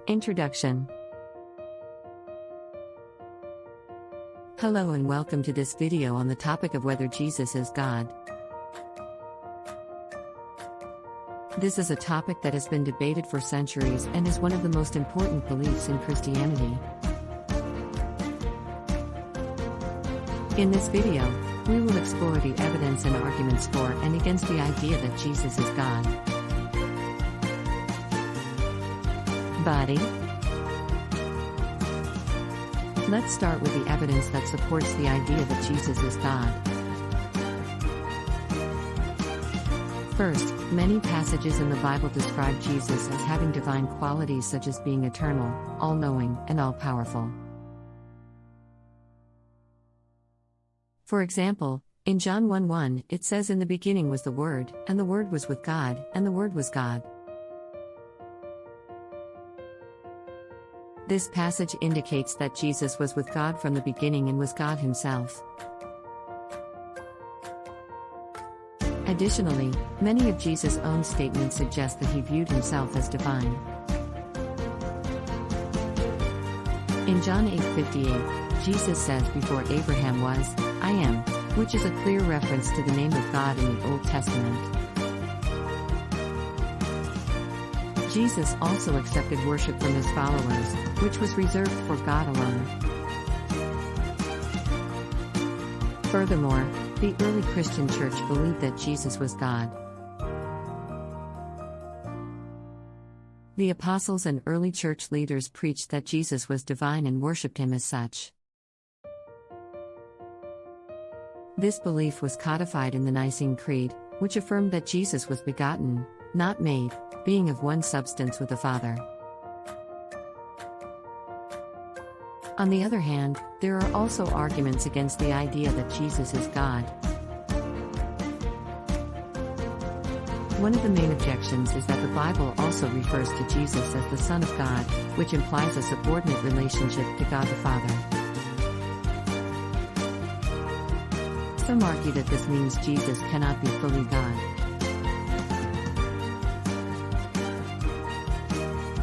Introduction. Hello and welcome to this video on the topic of whether Jesus is God. This is a topic that has been debated for centuries and is one of the most important beliefs in Christianity. In this video, we will explore the evidence and arguments for and against the idea that Jesus is God. Body. Let's start with the evidence that supports the idea that Jesus is God. First, many passages in the Bible describe Jesus as having divine qualities such as being eternal, all-knowing, and all-powerful. For example, in John 1:1, it says, "In the beginning was the Word, and the Word was with God, and the Word was God." This passage indicates that Jesus was with God from the beginning and was God himself. Additionally, many of Jesus' own statements suggest that he viewed himself as divine. In John 8:58, Jesus says before Abraham was, "I am," which is a clear reference to the name of God in the Old Testament. Jesus also accepted worship from his followers, which was reserved for God alone. Furthermore, the early Christian church believed that Jesus was God. The apostles and early church leaders preached that Jesus was divine and worshipped him as such. This belief was codified in the Nicene Creed, which affirmed that Jesus was begotten, not made, being of one substance with the Father. On the other hand, there are also arguments against the idea that Jesus is God. One of the main objections is that the Bible also refers to Jesus as the Son of God, which implies a subordinate relationship to God the Father. Some argue that this means Jesus cannot be fully God.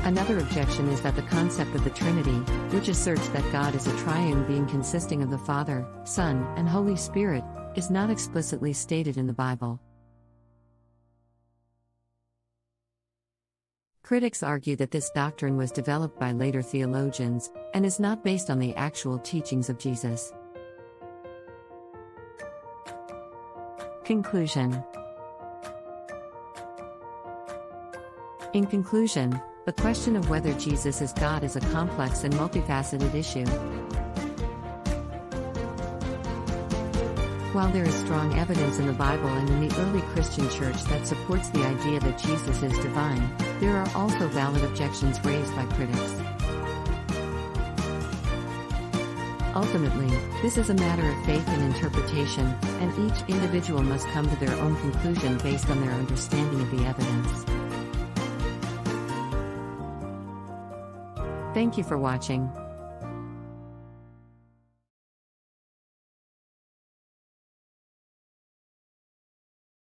Another objection is that the concept of the Trinity, which asserts that God is a triune being consisting of the Father, Son, and Holy Spirit, is not explicitly stated in the Bible. Critics argue that this doctrine was developed by later theologians, and is not based on the actual teachings of Jesus. Conclusion. In conclusion, the question of whether Jesus is God is a complex and multifaceted issue. While there is strong evidence in the Bible and in the early Christian church that supports the idea that Jesus is divine, there are also valid objections raised by critics. Ultimately, this is a matter of faith and interpretation, and each individual must come to their own conclusion based on their understanding of the evidence. Thank you for watching.